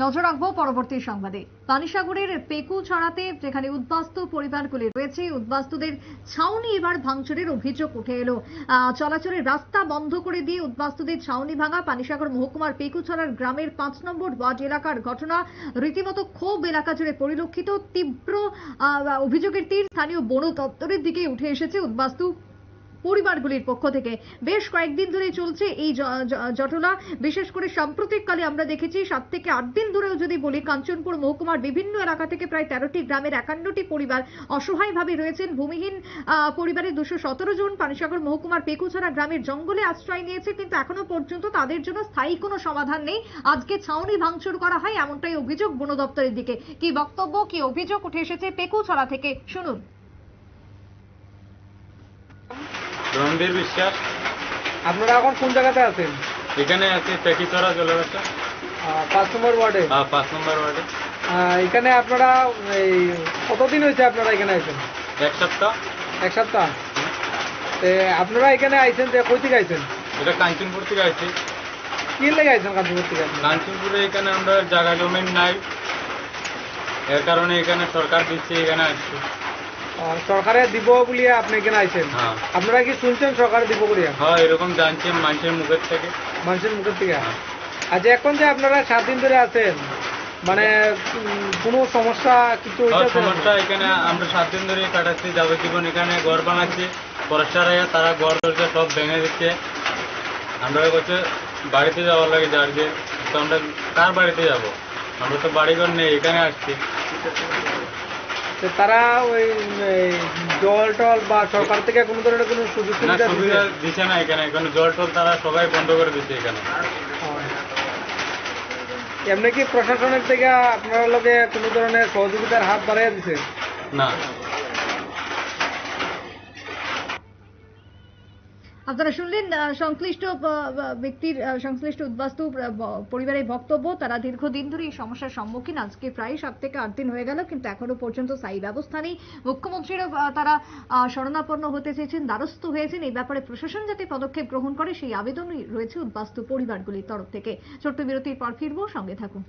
নজর রাখবো পরবর্তী সংবাদে। পানিসাগরের পেকুছড়াতে যেখানে উদ্বাস্তু পরিবারগুলি রয়েছে, উদ্বাস্তুদের ছাউনি এবার ভাঙচুরের অভিযোগ উঠে এলো। চলাচলের রাস্তা বন্ধ করে দিয়ে উদ্বাস্তুদের ছাউনি ভাঙা। পানিসাগর মহকুমার পেকুছড়ার গ্রামের 5 নম্বর ওয়ার্ড এলাকার ঘটনা। রীতিমতো ক্ষোভ এলাকা জুড়ে পরিলক্ষিত। তীব্র অভিযোগের তীর স্থানীয় বন দপ্তরের দিকে উঠে এসেছে উদ্বাস্তু পরিবারগুলির পক্ষ থেকে। বেশ কয়েকদিন ধরে চলছে এই জটলা। বিশেষ করে সাম্প্রতিককালে আমরা দেখেছি 7 থেকে 8 দিন ধরেও যদি বলি, কাঞ্চনপুর মহকুমার বিভিন্ন এলাকা থেকে প্রায় 13টি গ্রামের 51টি পরিবার অসহায়ভাবে রয়েছেন। ভূমিহীন পরিবারের 217 জন পানিসাগর মহকুমার পেকুছড়া গ্রামের জঙ্গলে আশ্রয় নিয়েছে, কিন্তু এখনো পর্যন্ত তাদের জন্য স্থায়ী কোনো সমাধান নেই। আজকে ছাউনি ভাঙচুর করা হয়, এমনটাই অভিযোগ বন দপ্তরের দিকে। কি বক্তব্য, কি অভিযোগ উঠে এসেছে পেকুছড়া থেকে, শুনুন। রণবীর বিশ্বাস। আপনারা এখন কোন জায়গাতে আছেন? এখানে আছি পেকুছড়া জলবাসা 5 নম্বর ওয়ার্ডে। 5 নম্বর ওয়ার্ডে। এখানে আপনারা কতদিন হয়েছে আপনারা এখানে আইছেন? 1 সপ্তাহ। 1 সপ্তাহ। আপনারা এখানে আইছেন যে কই থেকে আইছেন? এটা কাঞ্চনপুর থেকে আইছি। কি লেগে আইছেন কাঞ্চনপুর থেকে? কাঞ্চনপুরে এখানে আমরা জায়গা জমি নাই, এর কারণে এখানে সরকার দিচ্ছে, এখানে আসছি। সরকারে দিব বলিয়া আপনি এখানে আইছেন? আপনারা কি শুনছেন সরকারে দিব বলিয়া? হ্যাঁ, এরকম জানছেন মানুষের মুখের থেকে। মানুষের মুখের থেকে। আচ্ছা, এখন যে আপনারা 7 দিন ধরে আছেন, মানে কোনো সমস্যা কিছু? সমস্যা এখানে আমরা 7 দিন ধরে কাটাচ্ছি যাবতীয়। এখানে ঘর বানাচ্ছি, ফরেস্টার তারা ঘর দরজা সব ভেঙে দিচ্ছে। আমরা হচ্ছে বাড়িতে যাওয়ার লাগে যার যে, তো আমরা কার বাড়িতে যাব? আমরা তো বাড়িঘর নেই, এখানে আসছি। তারা ওই জল টল বা সরকার থেকে কোনো ধরনের কোনো সুযোগ সুবিধা দিচ্ছে না এখানে। এখানে জল টল তারা সবাই বন্ধ করে দিচ্ছে এখানে। এমনি কি প্রশাসনের থেকে আপনার লগে কোনো ধরনের সহযোগিতার হাত বাড়াইয়া দিছে? না। আপনারা শুনলেন সংশ্লিষ্ট ব্যক্তির, সংশ্লিষ্ট উদ্বাস্তু পরিবারের বক্তব্য। তারা দীর্ঘদিন ধরে এই সমস্যার সম্মুখীন। আজকে প্রায় 7 থেকে 8 দিন হয়ে গেল, কিন্তু এখনো পর্যন্ত স্থায়ী ব্যবস্থা নেই। মুখ্যমন্ত্রীরা তারা শরণাপন্ন হতে চেয়েছেন, দ্বারস্থ হয়েছেন। এই ব্যাপারে প্রশাসন যাতে পদক্ষেপ গ্রহণ করে সেই আবেদনই রয়েছে উদ্বাস্তু পরিবারগুলির তরফ থেকে। ছোট্ট বিরতির পর ফিরবো, সঙ্গে থাকুন।